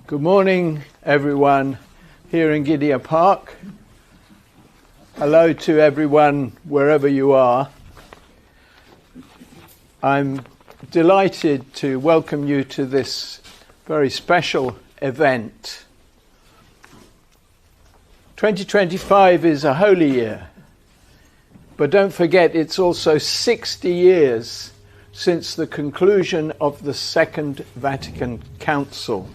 Good morning, everyone here in Gidea Park. Hello to everyone wherever you are. I'm delighted to welcome you to this very special event. 2025 is a holy year, but don't forget it's also 60 years since the conclusion of the Second Vatican Council.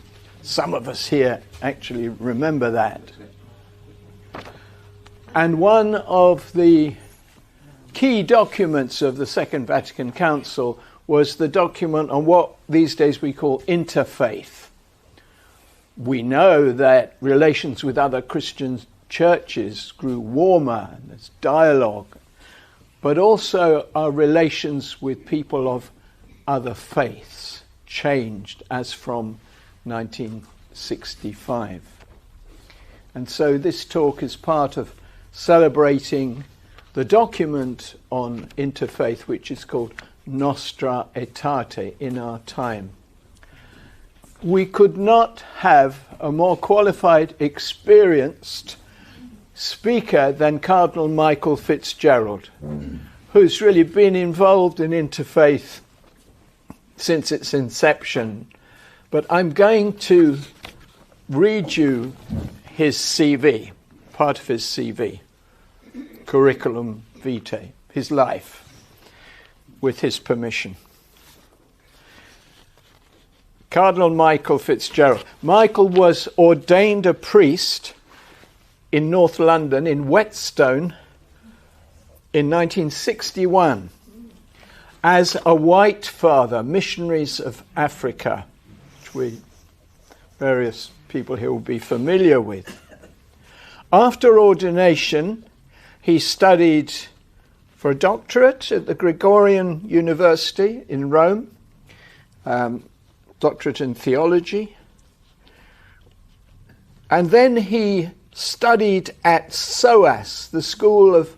Some of us here actually remember that. And one of the key documents of the Second Vatican Council was the document on what these days we call interfaith. We know that relations with other Christian churches grew warmer, and there's dialogue, but also our relations with people of other faiths changed as from 1965. And so this talk is part of celebrating the document on interfaith, which is called Nostra Aetate, in our time. We could not have a more qualified, experienced speaker than Cardinal Michael Fitzgerald, who's really been involved in interfaith since its inception. But I'm going to read you his CV, part of his CV, curriculum vitae, his life, with his permission. Cardinal Michael Fitzgerald. Michael was ordained a priest in North London, in Whetstone, in 1961, as a white father, Missionaries of Africa, various people here will be familiar with. After ordination, he studied for a doctorate at the Gregorian University in Rome, doctorate in theology. And then he studied at SOAS, the School of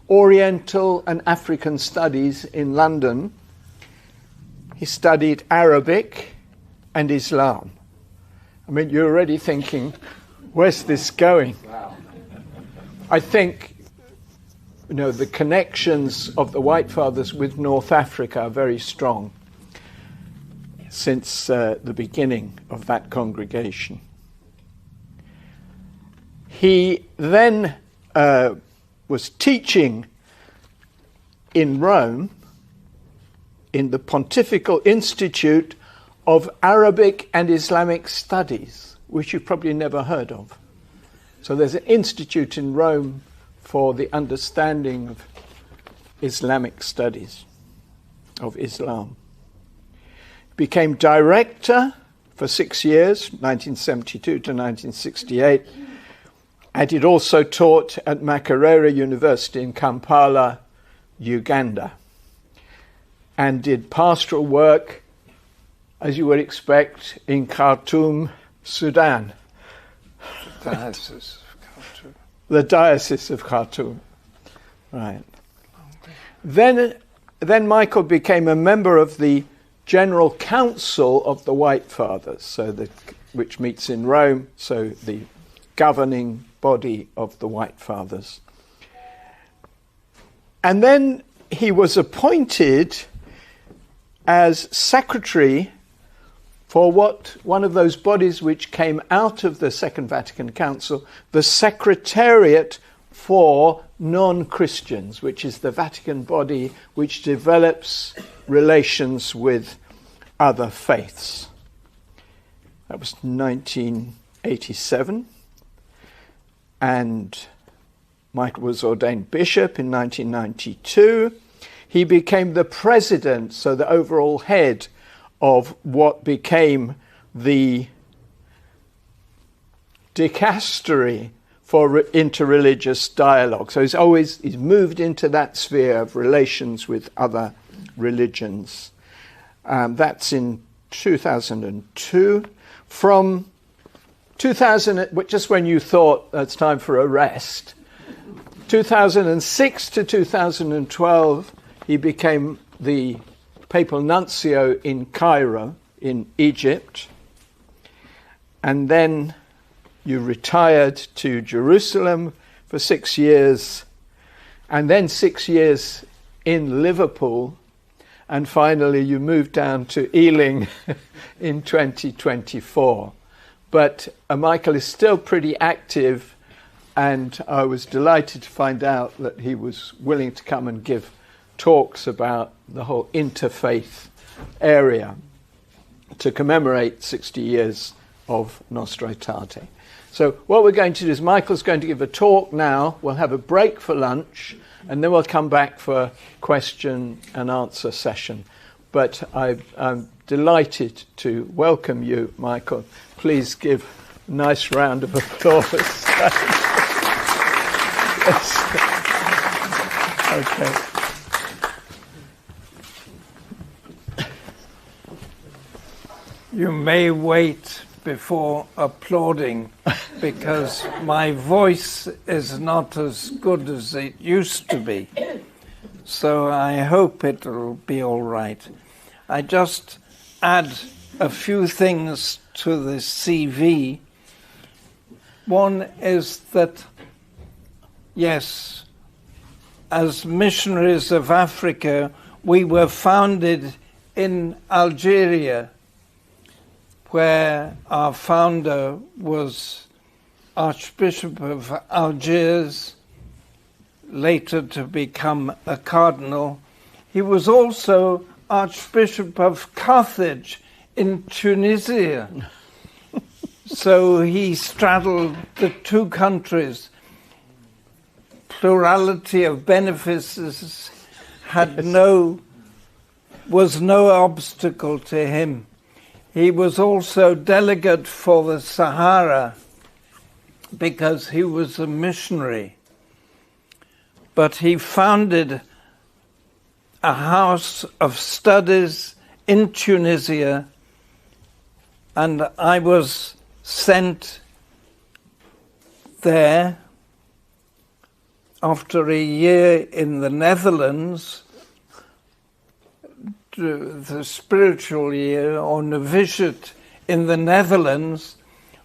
Oriental and African Studies in London. He studied Arabic and Islam. I mean, you're already thinking, where's this going? Wow. I think, the connections of the White Fathers with North Africa are very strong since the beginning of that congregation. He then was teaching in Rome in the Pontifical Institute of Arabic and Islamic Studies, which you've probably never heard of. So there's an institute in Rome for the understanding of Islamic studies, of Islam. Became director for 6 years, 1972 to 1968, and he'd also taught at Makerere University in Kampala, Uganda, and did pastoral work, as you would expect, in Khartoum, Sudan. The Diocese of Khartoum. Right. Then Michael became a member of the General Council of the White Fathers, which meets in Rome, so the governing body of the White Fathers. And then he was appointed as secretary for one of those bodies which came out of the Second Vatican Council, the Secretariat for Non-Christians, which is the Vatican body which develops relations with other faiths. That was 1987. And Michael was ordained bishop in 1992. He became the president, so the overall head of what became the dicastery for interreligious dialogue. So he's moved into that sphere of relations with other religions. That's in 2002. From 2000, just when you thought it's time for a rest, 2006 to 2012, he became the papal nuncio in Cairo, in Egypt. and then you retired to Jerusalem for 6 years, and then 6 years in Liverpool, and finally you moved down to Ealing in 2024. But Michael is still pretty active, and I was delighted to find out that he was willing to come and give talks about the whole interfaith area to commemorate 60 years of Nostra Aetate. So what we're going to do is Michael's going to give a talk now, we'll have a break for lunch, and then we'll come back for a question and answer session. But I'm delighted to welcome you, Michael. Please give a nice round of applause. Okay. You may wait before applauding because my voice is not as good as it used to be. So I hope it'll be all right. I just add a few things to the CV. One is that, yes, as Missionaries of Africa, we were founded in Algeria, where our founder was Archbishop of Algiers, later to become a cardinal. He was also Archbishop of Carthage in Tunisia. So he straddled the two countries. Plurality of benefices was no obstacle to him. He was also delegate for the Sahara because he was a missionary. But he founded a house of studies in Tunisia, and I was sent there after a year in the Netherlands, the spiritual year or novitiate in the Netherlands.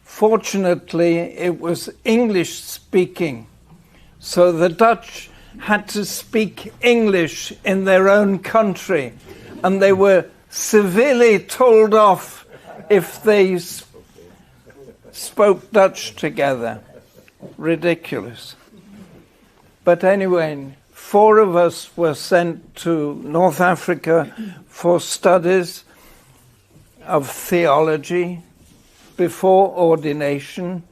Fortunately, it was English speaking, so the Dutch had to speak English in their own country, and they were severely told off if they spoke Dutch together. Ridiculous. But anyway, 4 of us were sent to North Africa for studies of theology before ordination,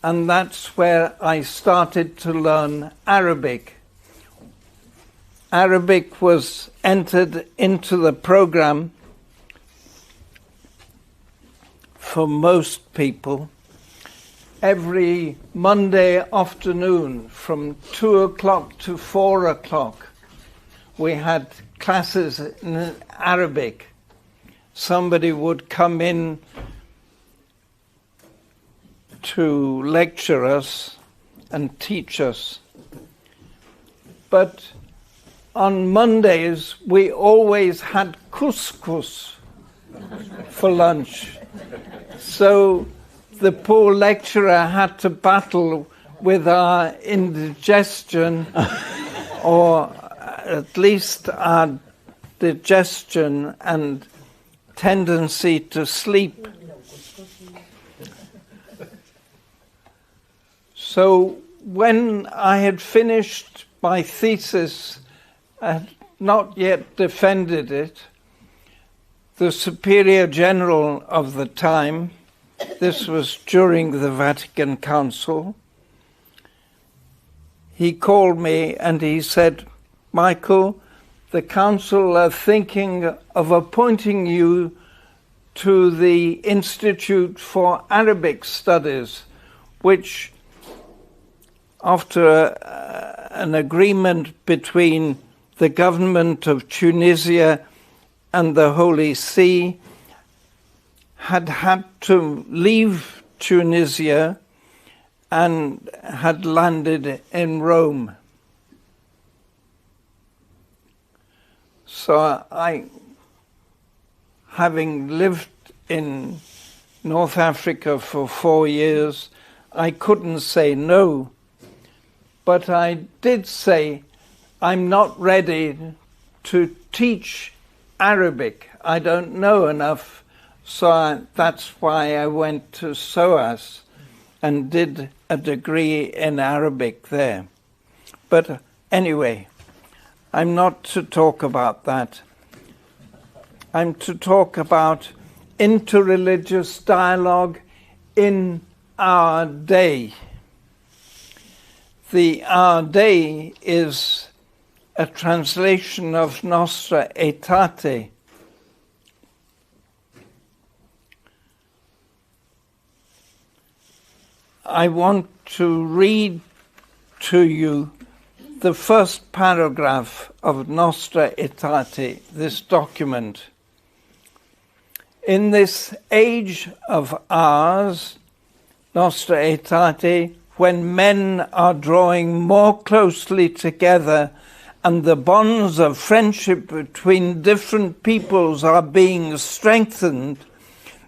and that's where I started to learn Arabic. Arabic was entered into the program for most people every Monday afternoon from 2 o'clock to 4 o'clock. We had classes in Arabic. Somebody would come in to lecture us and teach us. But on Mondays, we always had couscous for lunch. So the poor lecturer had to battle with our indigestion, or at least our digestion and tendency to sleep. So when I had finished my thesis, I had not yet defended it, the Superior General of the time, this was during the Vatican Council, he called me and he said, "Michael, the Council are thinking of appointing you to the Institute for Arabic Studies, which, after an agreement between the government of Tunisia and the Holy See, had to leave Tunisia and had landed in Rome." So I, having lived in North Africa for 4 years, I couldn't say no. But I did say, I'm not ready to teach Arabic. I don't know enough, so that's why I went to SOAS and did a degree in Arabic there. But anyway, I'm not to talk about that. I'm to talk about interreligious dialogue in our day. The Our Day is a translation of Nostra Aetate. I want to read to you the first paragraph of Nostra Aetate, this document. In this age of ours, Nostra Aetate, when men are drawing more closely together and the bonds of friendship between different peoples are being strengthened,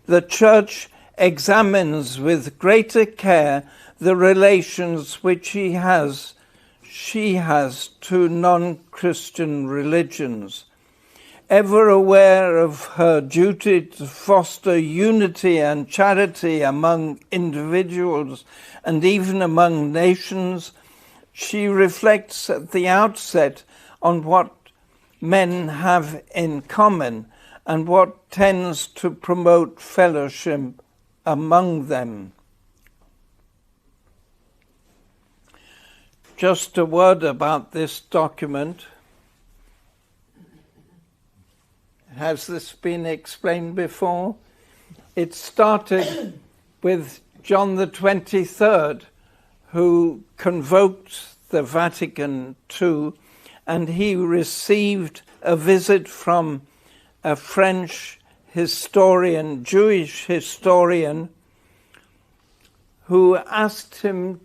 the Church examines with greater care the relations which she has to non-Christian religions. Ever aware of her duty to foster unity and charity among individuals and even among nations, she reflects at the outset on what men have in common and what tends to promote fellowship among them. Just a word about this document. Has this been explained before? It started with John the 23rd, who convoked the Vatican II, and he received a visit from a French historian, Jewish historian, who asked him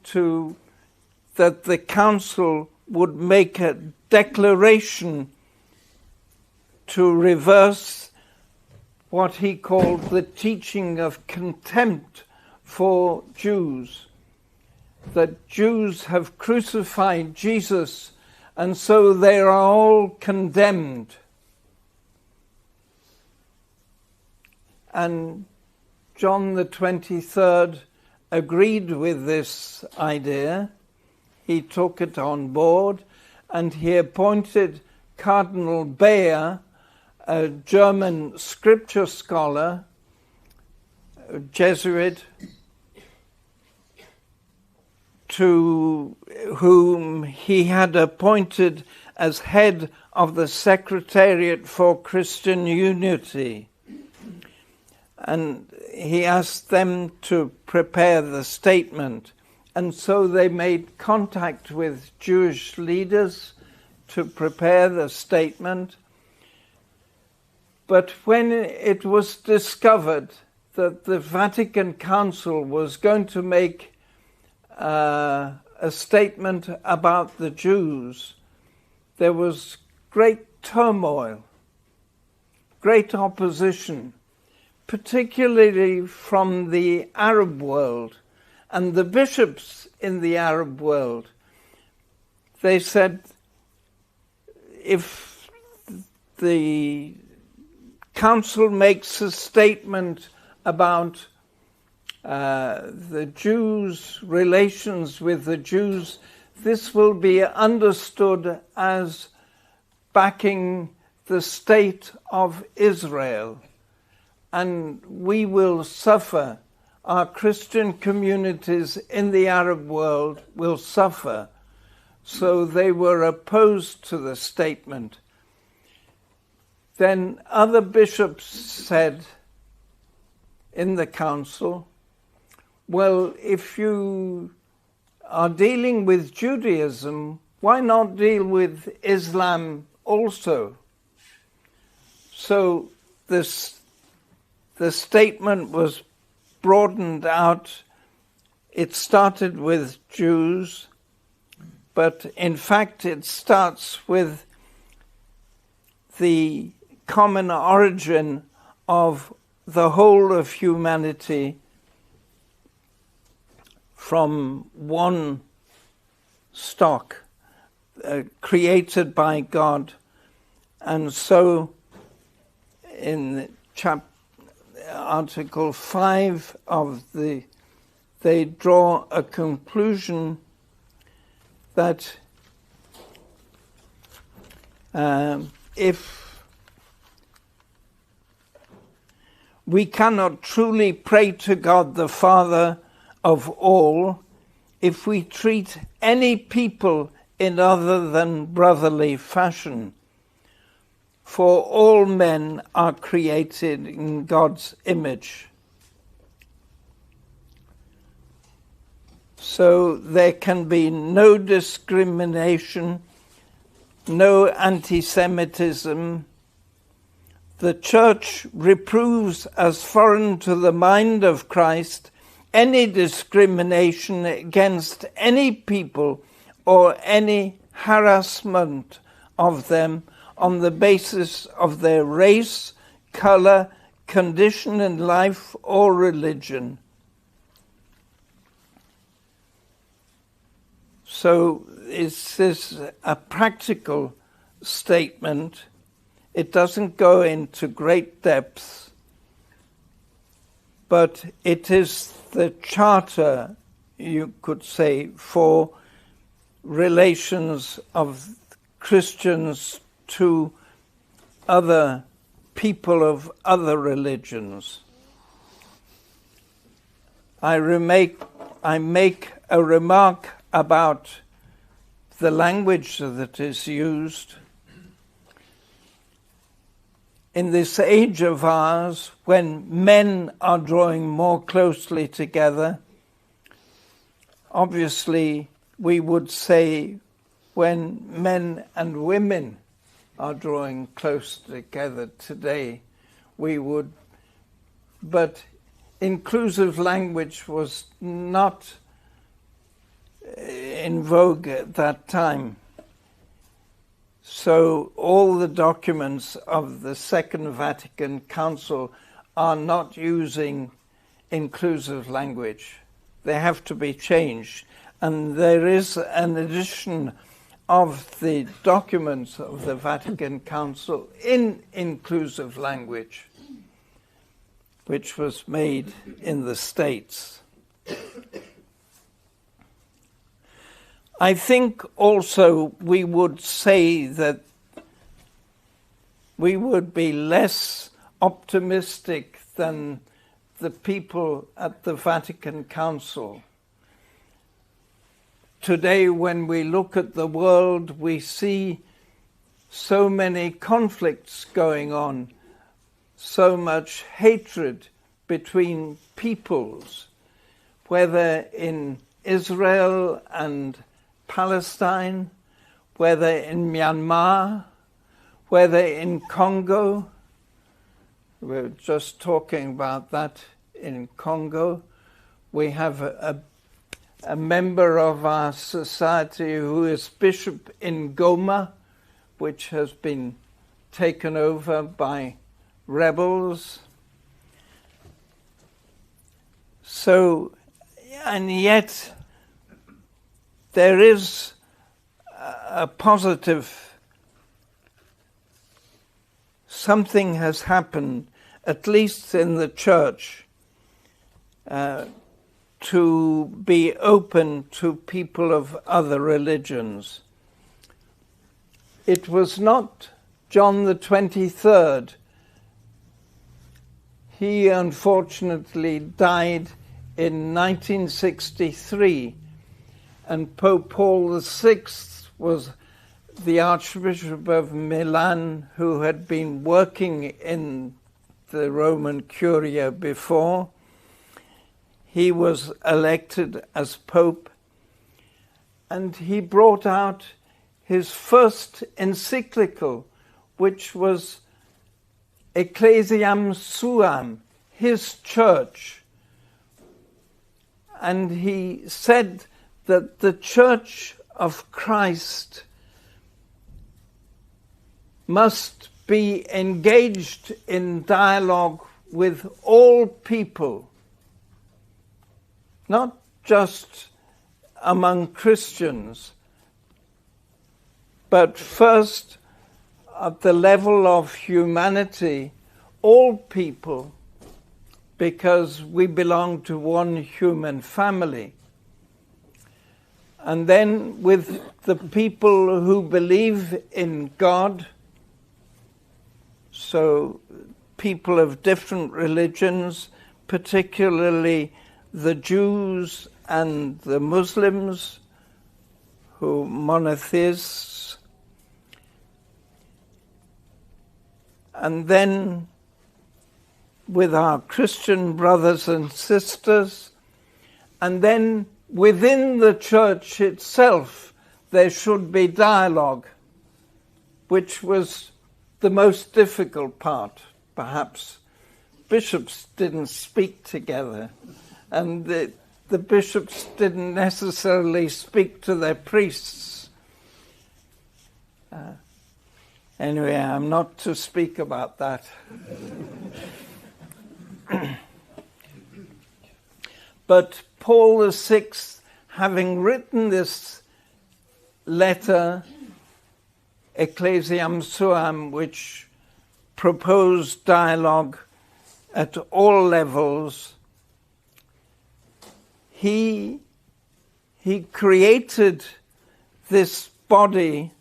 that the council would make a declaration to reverse what he called the teaching of contempt for Jews, that Jews have crucified Jesus and so they are all condemned. And John the 23rd agreed with this idea. He took it on board and he appointed Cardinal Bayer, a German scripture scholar, a Jesuit, to whom he had appointed as head of the Secretariat for Christian Unity. And he asked them to prepare the statement. And so they made contact with Jewish leaders to prepare the statement. But when it was discovered that the Vatican Council was going to make a statement about the Jews, there was great turmoil, great opposition, particularly from the Arab world and the bishops in the Arab world. They said, if the council makes a statement about the Jews' relations with the Jews, this will be understood as backing the state of Israel, and we will suffer. Our Christian communities in the Arab world will suffer. So they were opposed to the statement. Then other bishops said in the council, well, if you are dealing with Judaism, why not deal with Islam also? So the statement was broadened out. It started with Jews, but in fact it starts with the common origin of the whole of humanity from one stock, created by God. And so in Article 5 they draw a conclusion that if we cannot truly pray to God the Father of all if we treat any people in other than brotherly fashion, for all men are created in God's image. So there can be no discrimination, no anti-Semitism. The Church reproves as foreign to the mind of Christ any discrimination against any people or any harassment of them on the basis of their race, color, condition in life, or religion. So this is a practical statement. It doesn't go into great depth, but it is the charter, you could say, for relations of Christians to other people of other religions. I make a remark about the language that is used. In this age of ours, when men are drawing more closely together, obviously we would say when men and women are drawing close together today, we would, but inclusive language was not in vogue at that time. So all the documents of the Second Vatican Council are not using inclusive language. They have to be changed. And there is an edition of the documents of the Vatican Council in inclusive language, which was made in the States. I think also we would say that we would be less optimistic than the people at the Vatican Council. Today, when we look at the world, we see so many conflicts going on, so much hatred between peoples, whether in Israel and Palestine, whether in Myanmar, whether in Congo. We were just talking about that in Congo. We have a member of our society who is bishop in Goma, which has been taken over by rebels. So, and yet there is a positive, something has happened, at least in the church, to be open to people of other religions. It was not John the 23rd. He unfortunately died in 1963, and Pope Paul VI was the Archbishop of Milan, who had been working in the Roman Curia before. He was elected as Pope, and he brought out his first encyclical, which was Ecclesiam Suam, his church. And he said that the Church of Christ must be engaged in dialogue with all people, not just among Christians, but first at the level of humanity, all people, because we belong to one human family. And then with the people who believe in God, so people of different religions, particularly the Jews and the Muslims, who are monotheists, and then with our Christian brothers and sisters, and then within the church itself there should be dialogue, which was the most difficult part, perhaps. Bishops didn't speak together, and the bishops didn't necessarily speak to their priests. Anyway, I'm not to speak about that. But Paul VI, having written this letter, Ecclesiam Suam, which proposed dialogue at all levels, he created this body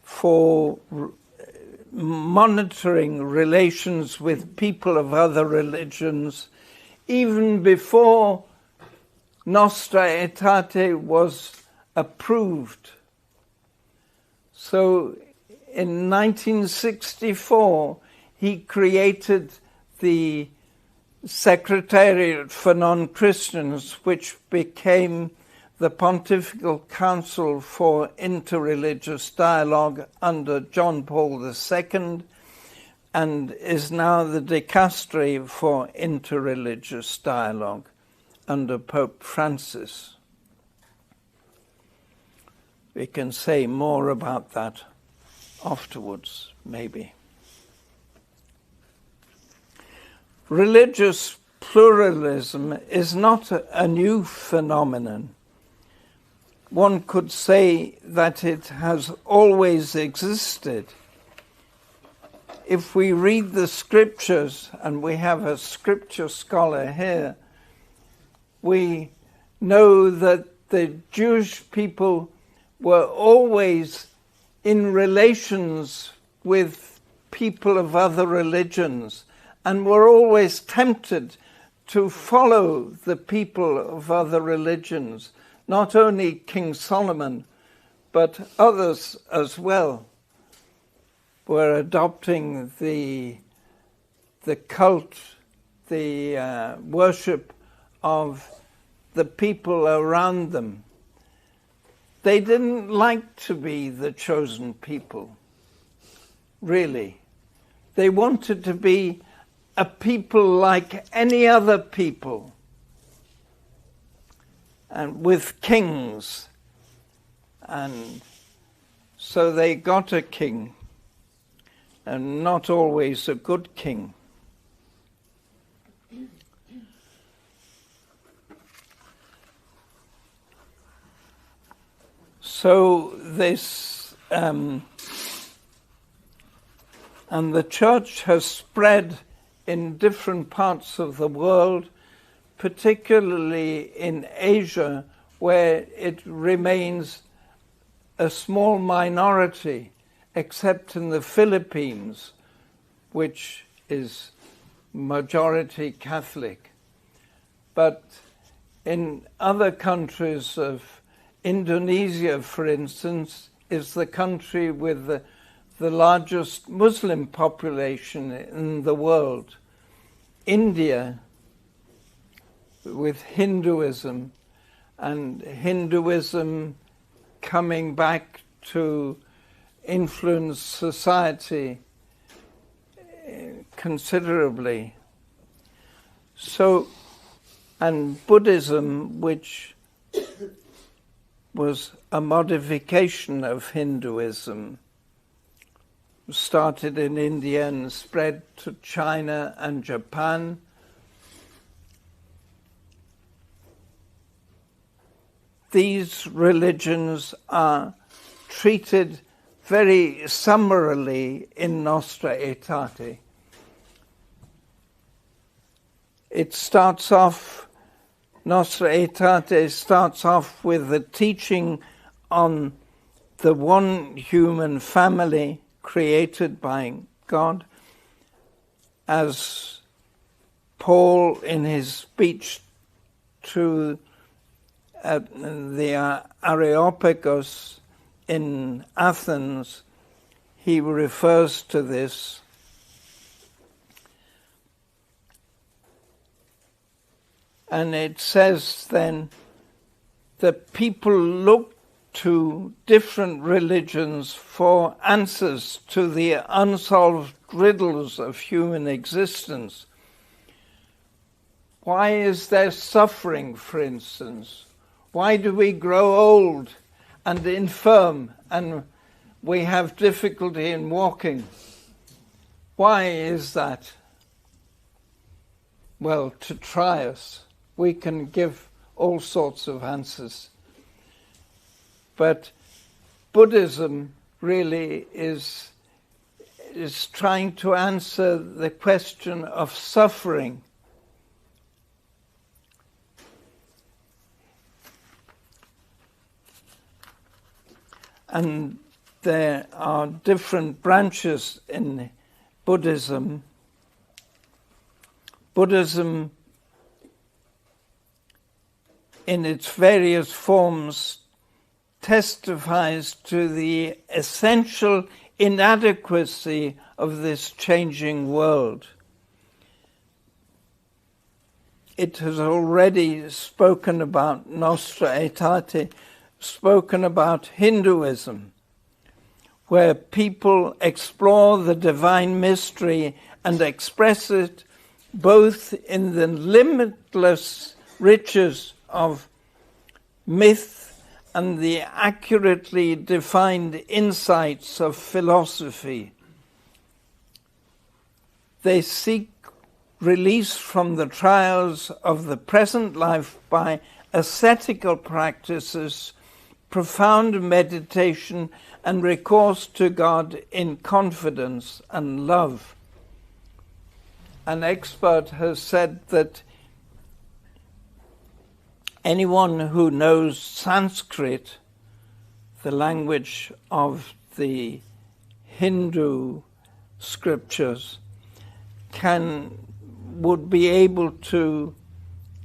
for monitoring relations with people of other religions, even before Nostra Aetate was approved. So in 1964, he created the Secretariat for Non-Christians, which became the Pontifical Council for Interreligious Dialogue under John Paul II, and is now the Dicastery for Interreligious Dialogue under Pope Francis. We can say more about that afterwards, maybe. Religious pluralism is not a new phenomenon. One could say that it has always existed. If we read the scriptures, and we have a scripture scholar here, we know that the Jewish people were always in relations with people of other religions, and were always tempted to follow the people of other religions, not only King Solomon, but others as well were adopting the cult, the worship of the people around them. They didn't like to be the chosen people, really. They wanted to be a people like any other people, and with kings. And so they got a king, and not always a good king. So this, and the church has spread in different parts of the world, particularly in Asia, where it remains a small minority, except in the Philippines, which is majority Catholic. But in other countries of Indonesia, for instance, is the country with the largest Muslim population in the world. India, with Hinduism, and Hinduism coming back to influence society considerably. So, and Buddhism, which was a modification of Hinduism. started in India and spread to China and Japan. These religions are treated very summarily in Nostra Aetate. Nostra Aetate starts off with the teaching on the one human family created by God, as Paul in his speech to the Areopagus in Athens, he refers to this. And it says then that people look to different religions for answers to the unsolved riddles of human existence. Why is there suffering, for instance? Why do we grow old and infirm and we have difficulty in walking? Why is that? Well, to try us, we can give all sorts of answers. But Buddhism really is trying to answer the question of suffering. And there are different branches in Buddhism. Buddhism, in its various forms, testifies to the essential inadequacy of this changing world. It has already spoken about Nostra Aetate, spoken about Hinduism, where people explore the divine mystery and express it both in the limitless riches of myth and the accurately defined insights of philosophy. They seek release from the trials of the present life by ascetical practices, profound meditation, and recourse to God in confidence and love. An expert has said that anyone who knows Sanskrit, the language of the Hindu scriptures, would be able to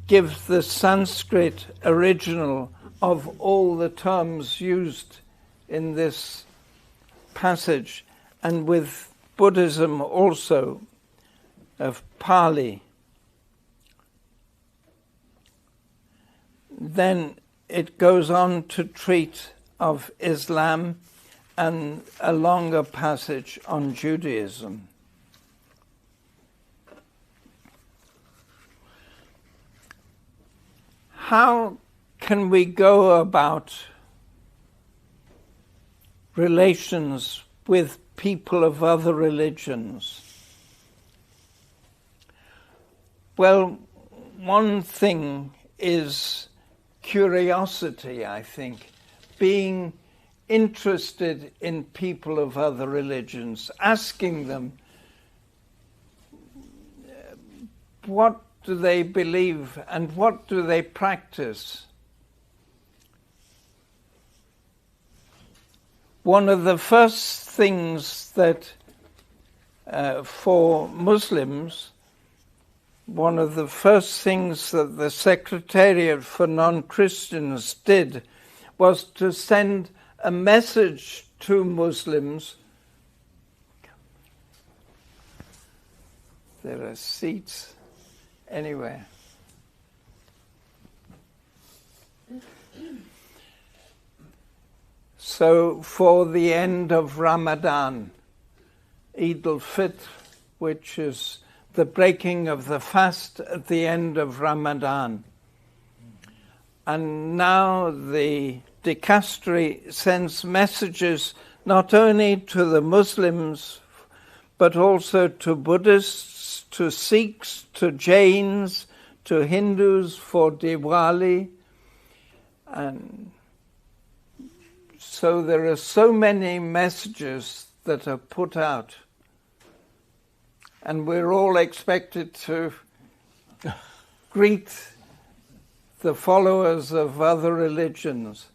give the Sanskrit original of all the terms used in this passage, and with Buddhism also, of Pali. Then it goes on to treat of Islam and a longer passage on Judaism. How can we go about relations with people of other religions? Well, one thing is curiosity, I think, being interested in people of other religions, asking them what do they believe and what do they practice. One of the first things that for Muslims, one of the first things that the Secretariat for Non-Christians did was to send a message to Muslims. There are seats anywhere. So for the end of Ramadan, Eid al-Fitr, which is the breaking of the fast at the end of Ramadan. And now the dicastery sends messages not only to the Muslims, but also to Buddhists, to Sikhs, to Jains, to Hindus for Diwali. And so there are so many messages that are put out. And we're all expected to greet the followers of other religions.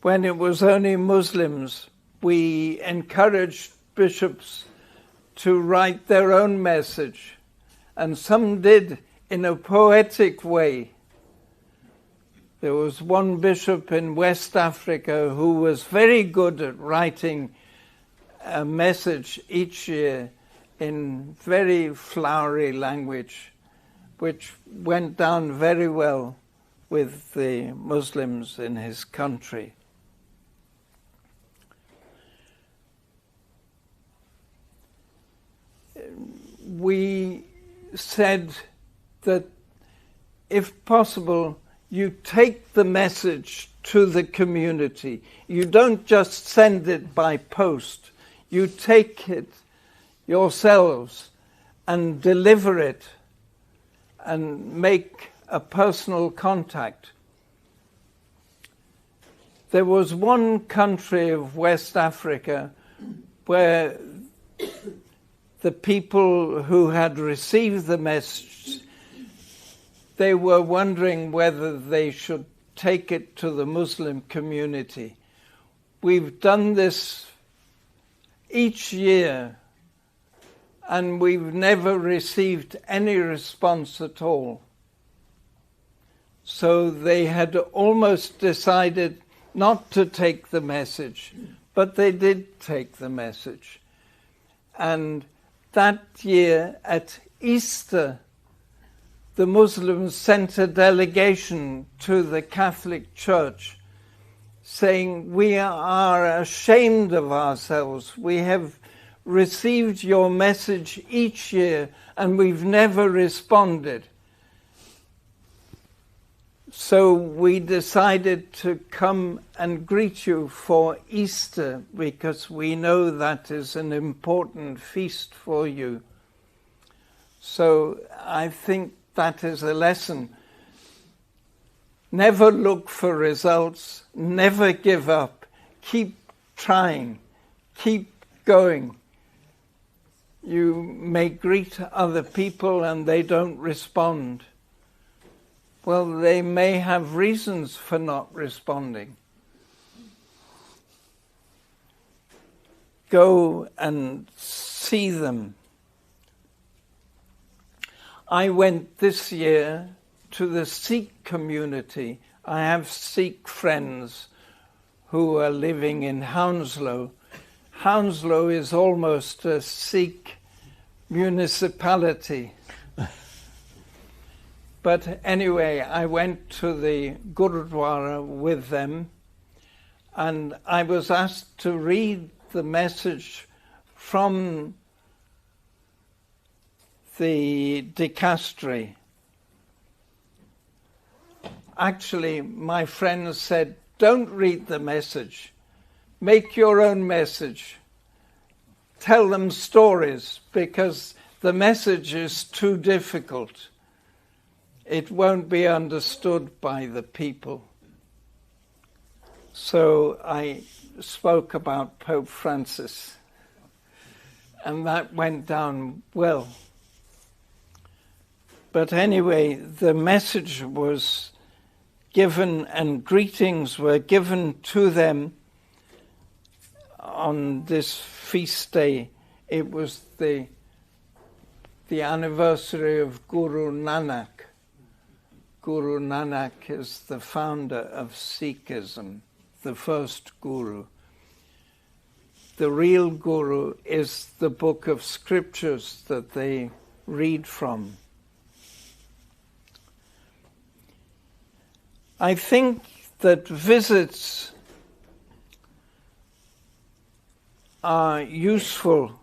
When it was only Muslims, we encouraged bishops to write their own message, and some did in a poetic way. There was one bishop in West Africa who was very good at writing a message each year in very flowery language, which went down very well with the Muslims in his country. We said that if possible, you take the message to the community. You don't just send it by post. You take it yourselves and deliver it and make a personal contact. There was one country of West Africa where the people who had received the message, they were wondering whether they should take it to the Muslim community. We've done this each year, and we've never received any response at all. So they had almost decided not to take the message, but they did take the message. And that year at Easter, the Muslims sent a delegation to the Catholic Church saying, "We are ashamed of ourselves. We have received your message each year and we've never responded. So we decided to come and greet you for Easter because we know that is an important feast for you." So I think that is a lesson. Never look for results, never give up, keep trying, keep going. You may greet other people and they don't respond. Well, they may have reasons for not responding. Go and see them. I went this year to the Sikh community. I have Sikh friends who are living in Hounslow. Hounslow is almost a Sikh municipality. But anyway, I went to the Gurudwara with them, and I was asked to read the message from the dicastery. Actually, my friends said, "Don't read the message. Make your own message. Tell them stories, because the message is too difficult. It won't be understood by the people." So I spoke about Pope Francis, and that went down well. But anyway, the message was given and greetings were given to them on this feast day. It was the anniversary of Guru Nanak. Guru Nanak is the founder of Sikhism, the first guru. The real guru is the book of scriptures that they read from. I think that visits are useful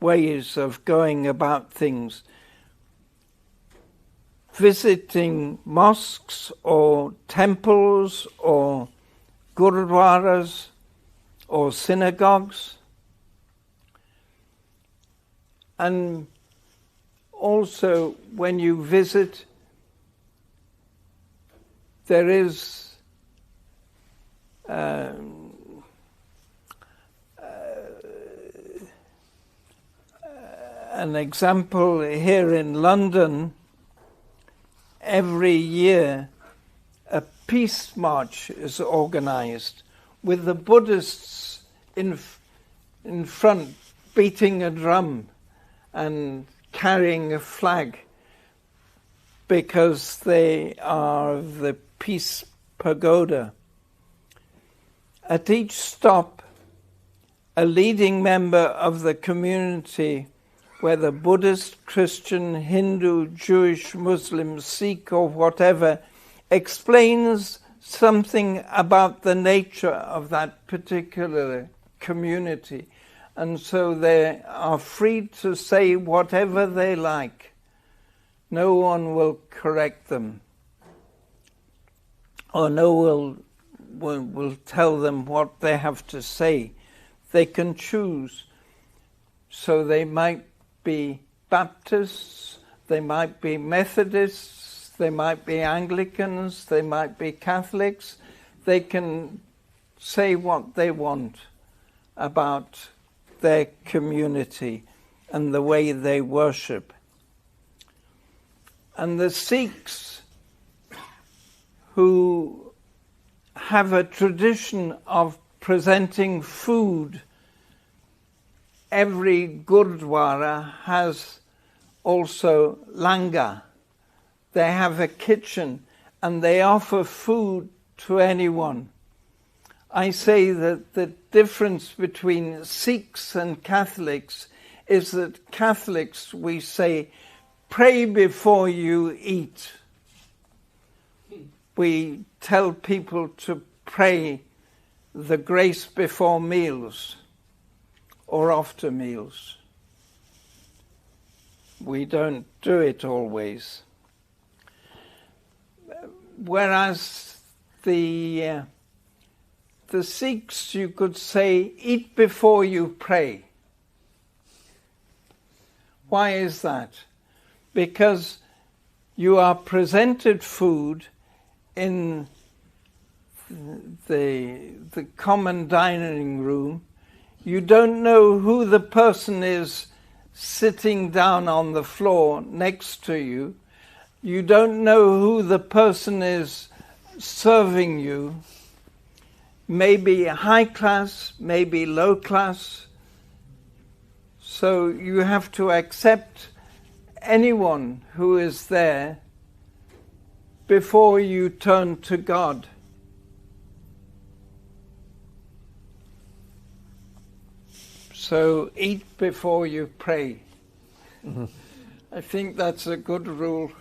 ways of going about things. Visiting mosques or temples or gurudwaras or synagogues. And also, when you visit, there is an example here in London. Every year, a peace march is organized with the Buddhists in front, beating a drum and carrying a flag, because they are the peace pagoda. At each stop, a leading member of the community, whether Buddhist, Christian, Hindu, Jewish, Muslim, Sikh, or whatever, explains something about the nature of that particular community. And so they are free to say whatever they like. No one will correct them, or no one will tell them what they have to say. They can choose. So they might be Baptists, they might be Methodists, they might be Anglicans, they might be Catholics. They can say what they want about their community and the way they worship. And the Sikhs, who have a tradition of presenting food, every Gurdwara has also langar. They have a kitchen and they offer food to anyone. I say that the difference between Sikhs and Catholics is that Catholics, we say, pray before you eat. We tell people to pray the grace before meals or after meals. We don't do it always. Whereas the Sikhs, you could say, eat before you pray. Why is that? Because you are presented food in the common dining room. You don't know who the person is sitting down on the floor next to you. You don't know who the person is serving you. Maybe high class, maybe low class. So you have to accept anyone who is there before you turn to God. So eat before you pray. Mm-hmm. I think that's a good rule.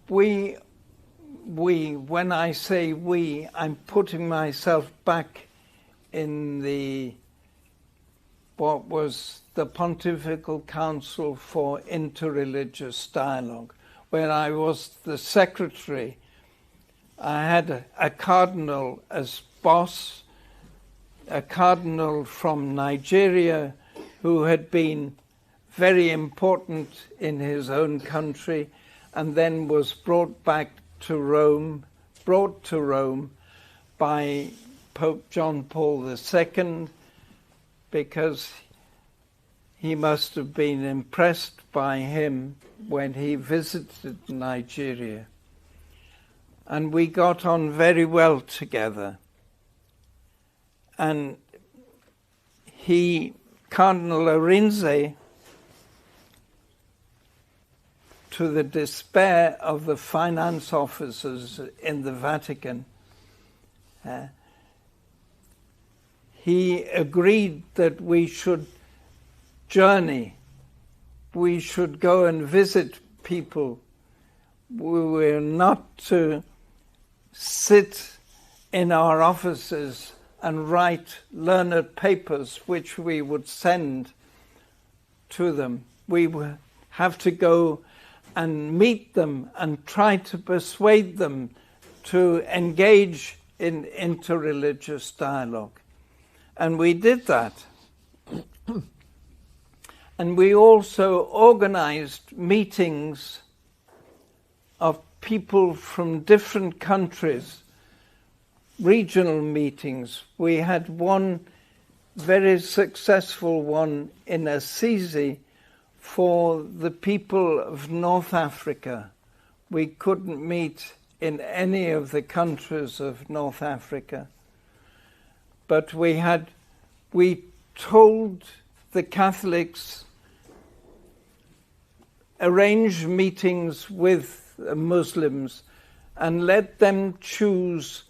We, when I say we, I'm putting myself back in what was the Pontifical Council for Interreligious Dialogue, where I was the secretary. I had a cardinal as boss, a cardinal from Nigeria who had been very important in his own country and then was brought to Rome by Pope John Paul II, because he must have been impressed by him when he visited Nigeria. And we got on very well together. And Cardinal Arinze, to the despair of the finance officers in the Vatican, he agreed that we should journey. We should go and visit people. We were not to sit in our offices and write learned papers which we would send to them. We would have to go and meet them and try to persuade them to engage in interreligious dialogue. And we did that. And we also organized meetings of people from different countries, regional meetings. We had one very successful one in Assisi for the people of North Africa. We couldn't meet in any of the countries of North Africa. But we told the Catholics, arrange meetings with Muslims and let them choose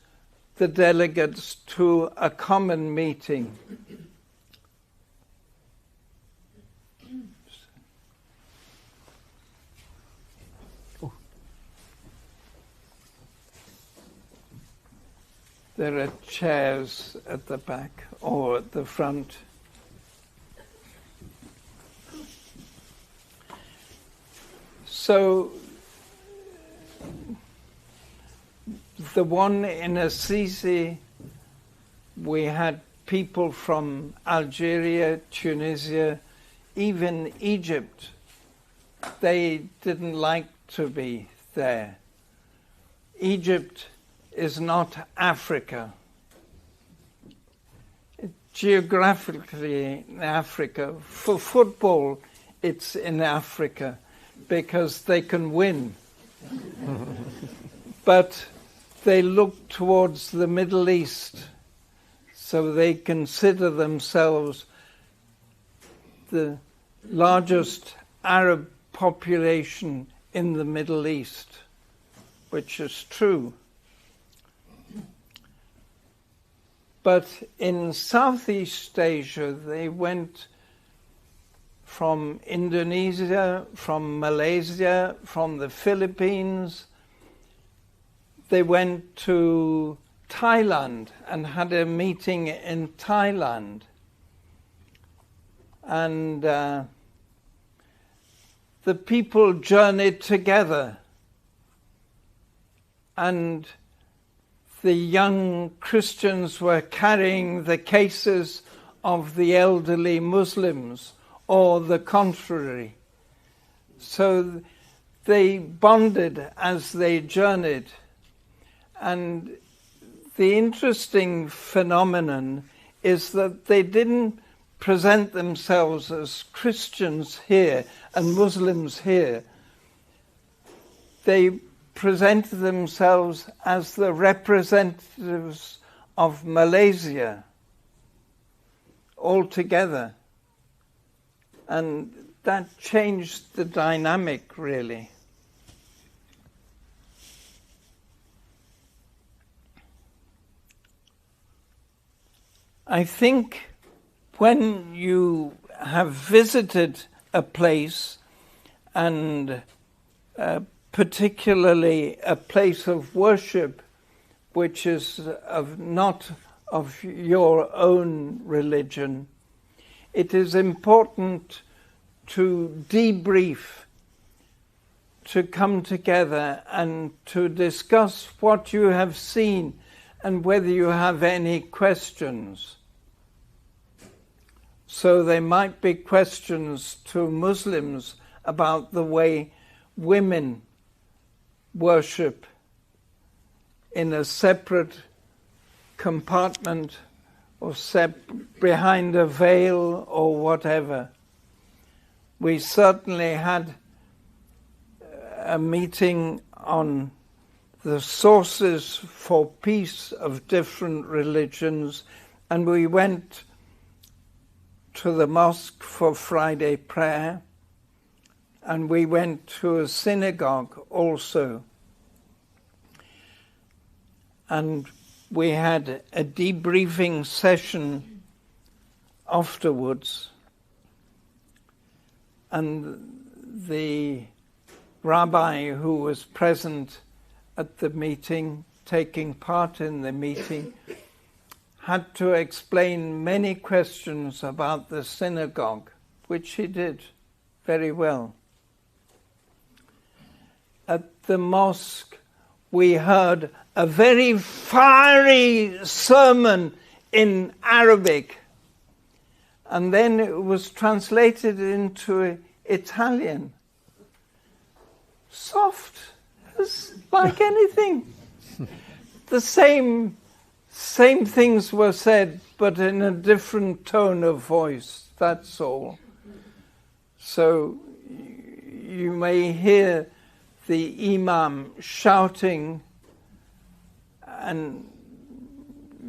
the delegates to a common meeting. There are chairs at the back or at the front. So the one in Assisi, we had people from Algeria, Tunisia, even Egypt. They didn't like to be there. Egypt is not Africa. Geographically in Africa. For football, it's in Africa because they can win. But they look towards the Middle East, so they consider themselves the largest Arab population in the Middle East, which is true. But in Southeast Asia, they went from Indonesia, from Malaysia, from the Philippines. They went to Thailand and had a meeting in Thailand. And the people journeyed together. And the young Christians were carrying the cases of the elderly Muslims, or the contrary. So they bonded as they journeyed. And the interesting phenomenon is that they didn't present themselves as Christians here and Muslims here. They presented themselves as the representatives of Malaysia altogether. And that changed the dynamic, really. I think when you have visited a place, and particularly a place of worship which is not of your own religion, it is important to debrief, to come together and to discuss what you have seen and whether you have any questions. So there might be questions to Muslims about the way women worship in a separate compartment or behind a veil or whatever. We certainly had a meeting on the sources for peace of different religions, and we went to the mosque for Friday prayer, and we went to a synagogue also. And we had a debriefing session afterwards, and the rabbi who was present at the meeting, taking part in the meeting, had to explain many questions about the synagogue, which he did very well. the mosque, we heard a very fiery sermon in Arabic, and then it was translated into Italian. Soft, as like anything. The same things were said, but in a different tone of voice, that's all. So you may hear the Imam shouting, and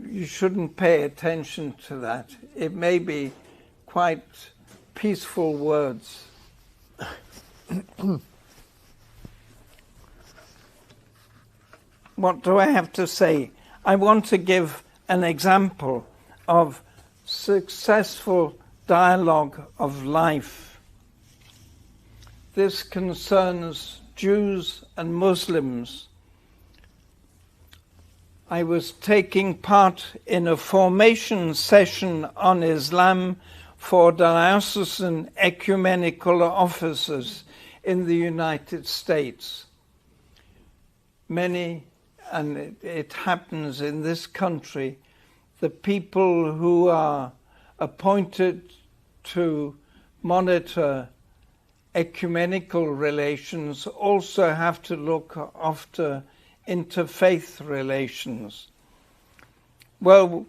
you shouldn't pay attention to that. It may be quite peaceful words. What do I have to say? I want to give an example of successful dialogue of life. This concerns Jews and Muslims. I was taking part in a formation session on Islam for diocesan ecumenical officers in the United States. Many, and it happens in this country, the people who are appointed to monitor ecumenical relations also have to look after interfaith relations. Well,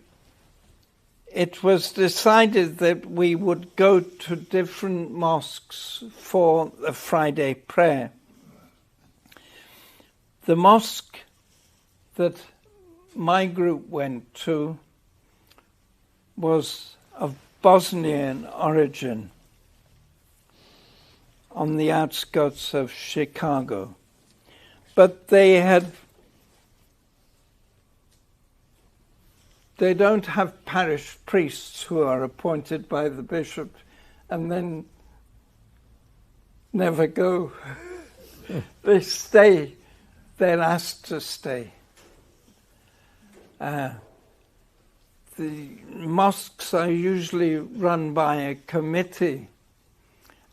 it was decided that we would go to different mosques for the Friday prayer. The mosque that my group went to was of Bosnian origin, on the outskirts of Chicago. But they don't have parish priests who are appointed by the bishop and then never go. They stay. They're asked to stay. The mosques are usually run by a committee.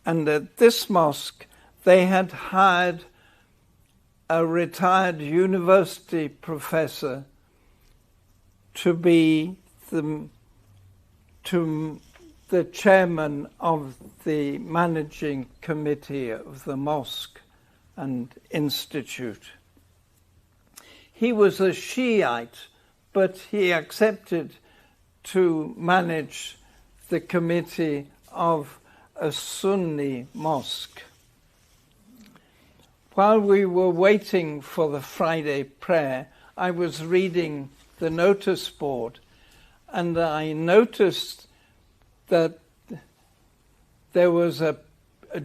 And at this mosque, they had hired a retired university professor to be the chairman of the managing committee of the mosque and institute. He was a Shiite, but he accepted to manage the committee of a Sunni mosque. While we were waiting for the Friday prayer, I was reading the notice board, and I noticed that there was a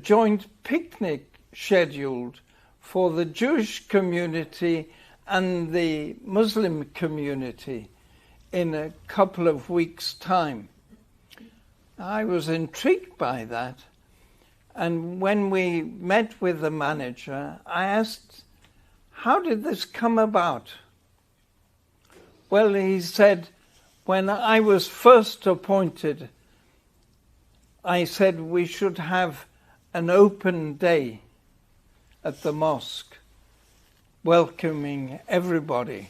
joint picnic scheduled for the Jewish community and the Muslim community in a couple of weeks' time. I was intrigued by that, and when we met with the manager, I asked, how did this come about? Well, he said, when I was first appointed, I said we should have an open day at the mosque, welcoming everybody.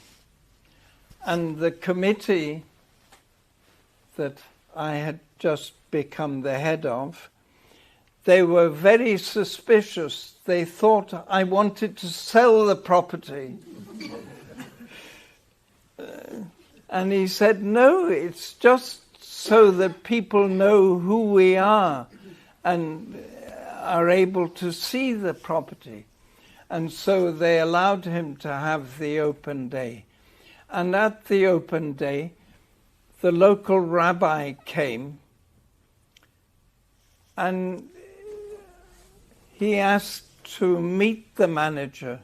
And the committee that I had just become the head of, they were very suspicious. They thought I wanted to sell the property. And he said, no, it's just so that people know who we are and are able to see the property. And so they allowed him to have the open day. And at the open day, the local rabbi came and he asked to meet the manager.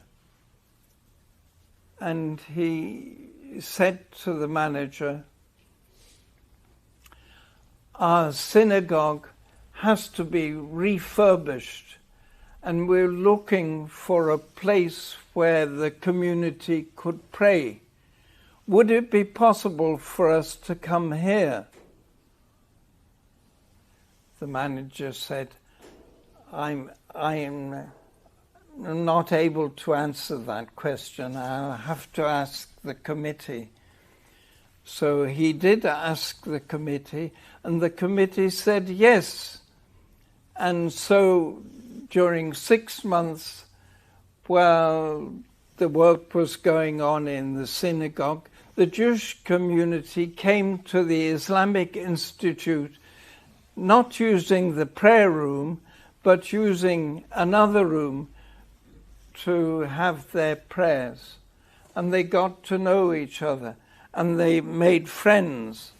And he said to the manager, our synagogue has to be refurbished, and we're looking for a place where the community could pray. Would it be possible for us to come here? The manager said, I'm not able to answer that question. I'll have to ask the committee. So he did ask the committee, and the committee said yes. And so during 6 months, while the work was going on in the synagogue, the Jewish community came to the Islamic Institute, not using the prayer room, but using another room to have their prayers. And they got to know each other, and they made friends.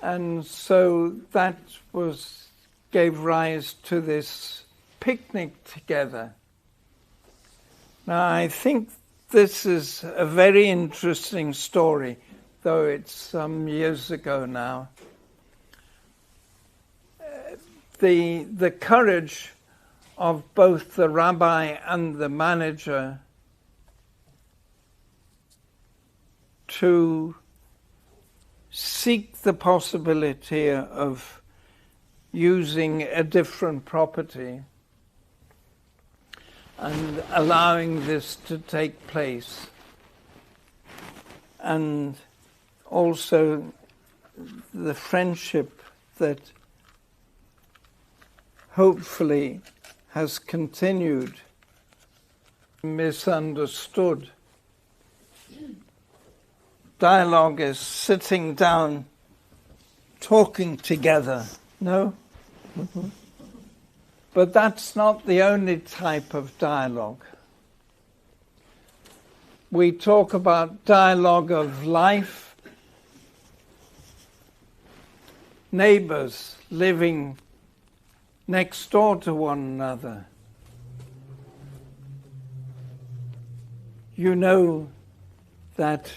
And so that gave rise to this picnic together. Now, I think this is a very interesting story, though it's some years ago now. The courage of both the rabbi and the manager to seek the possibility of using a different property and allowing this to take place. And also the friendship that hopefully has continued, misunderstood. Dialogue is sitting down, talking together, no? Mm-hmm. But that's not the only type of dialogue. We talk about dialogue of life, neighbors living next door to one another. You know that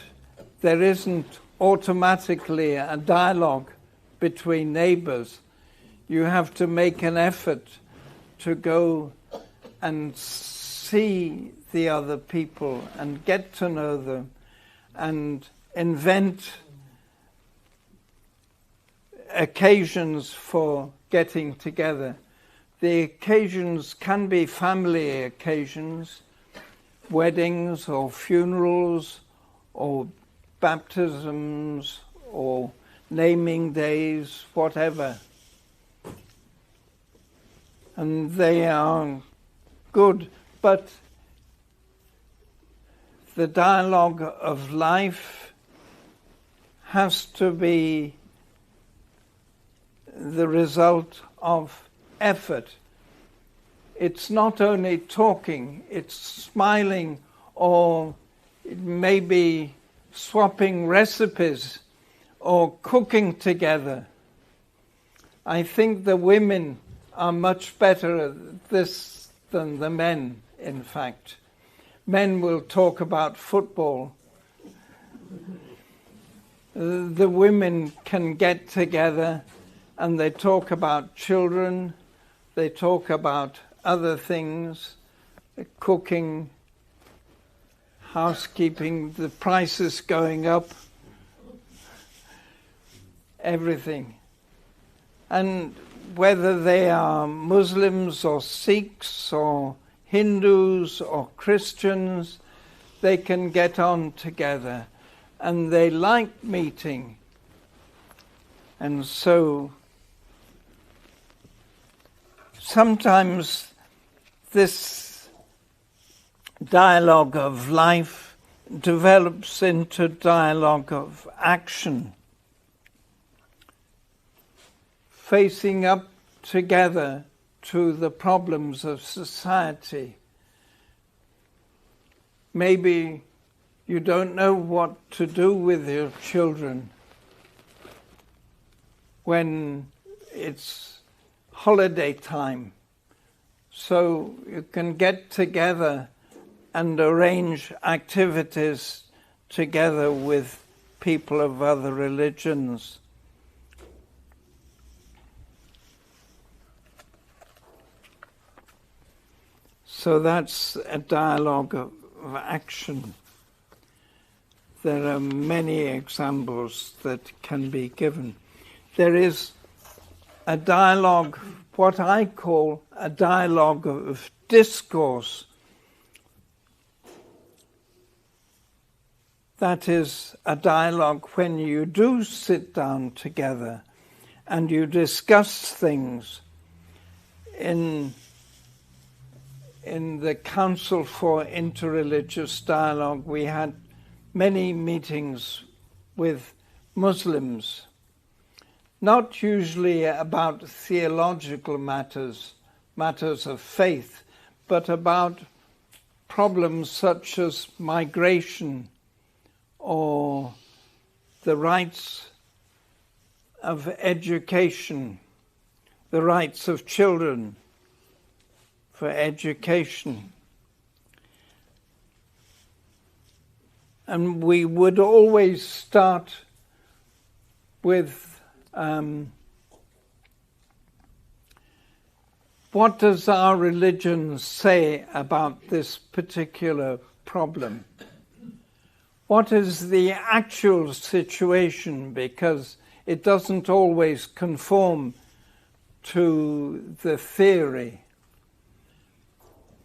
there isn't automatically a dialogue between neighbors. You have to make an effort to go and see the other people and get to know them and invent occasions for getting together. The occasions can be family occasions, weddings or funerals or baptisms or naming days, whatever. And they are good, but the dialogue of life has to be the result of effort. It's not only talking, it's smiling, or it may be swapping recipes or cooking together. I think the women are much better at this than the men, in fact. Men will talk about football. The women can get together and they talk about children, they talk about other things, cooking, housekeeping, the prices going up, everything. And whether they are Muslims or Sikhs or Hindus or Christians, they can get on together and they like meeting. And so sometimes this dialogue of life develops into dialogue of action, facing up together to the problems of society. Maybe you don't know what to do with your children when it's holiday time. So you can get together and arrange activities together with people of other religions. So that's a dialogue of action. There are many examples that can be given. There is a dialogue, what I call a dialogue of discourse that is a dialogue when you do sit down together and you discuss things. In the Council for Interreligious Dialogue, we had many meetings with Muslims, not usually about theological matters of faith, but about problems such as migration or the rights of education, the rights of children for education. And we would always start with what does our religion say about this particular problem? What is the actual situation? Because it doesn't always conform to the theory.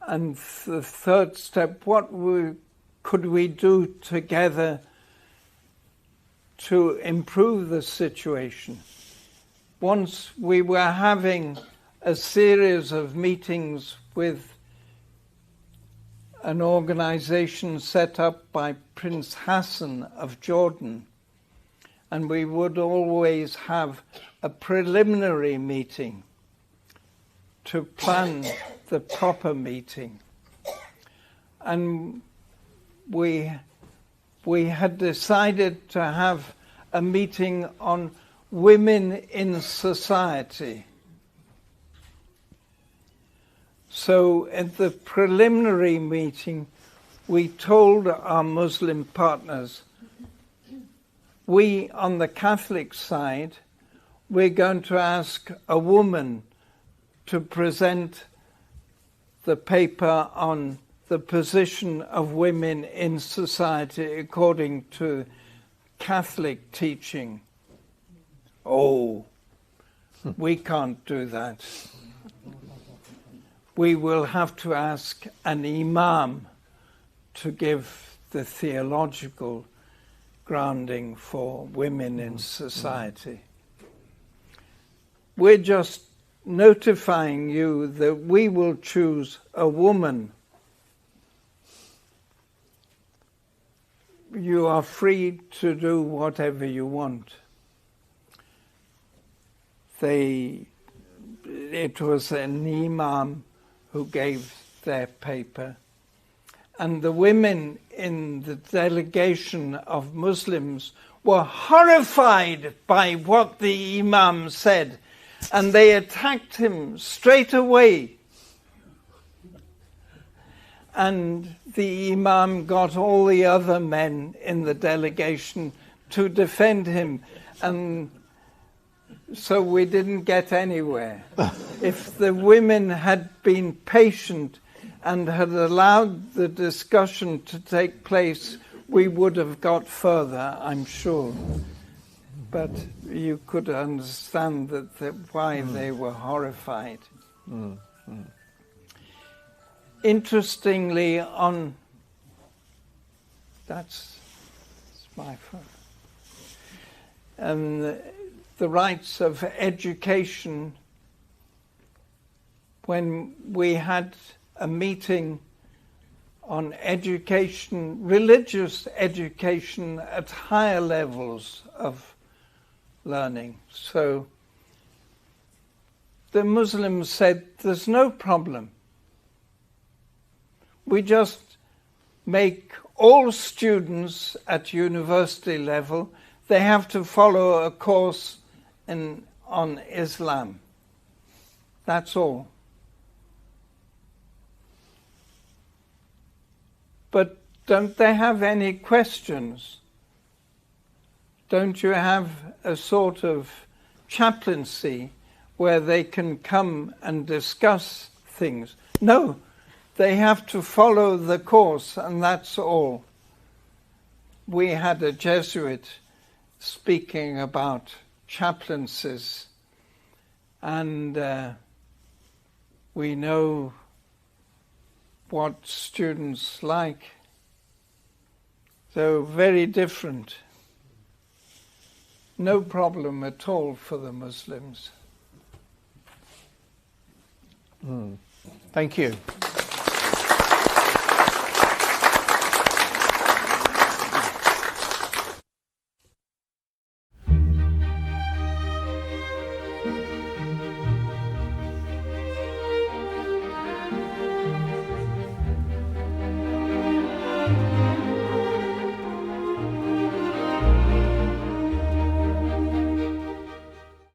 And the third step, what could we do together to improve the situation? Once we were having a series of meetings with an organization set up by Prince Hassan of Jordan, and we would always have a preliminary meeting to plan the proper meeting. And we had decided to have a meeting on women in society. So at the preliminary meeting, we told our Muslim partners, we on the Catholic side, we're going to ask a woman to present the paper on the position of women in society according to Catholic teaching. Oh, we can't do that. We will have to ask an Imam to give the theological grounding for women in society. We're just notifying you that we will choose a woman. You are free to do whatever you want. It was an Imam who gave their paper. And the women in the delegation of Muslims were horrified by what the Imam said, and they attacked him straight away. And the Imam got all the other men in the delegation to defend him, and so we didn't get anywhere. If the women had been patient and had allowed the discussion to take place, we would have got further, I'm sure. But you could understand why they were horrified. Interestingly, that's my phone. The rights of education, when we had a meeting on education, religious education at higher levels of learning. So the Muslims said, there's no problem. We just make all students at university level, they have to follow a course on Islam. That's all. But don't they have any questions? Don't you have a sort of chaplaincy where they can come and discuss things? No, they have to follow the course, and that's all. We had a Jesuit speaking about chaplaincies, and we know what students like. So very different. No problem at all for the Muslims. Thank you.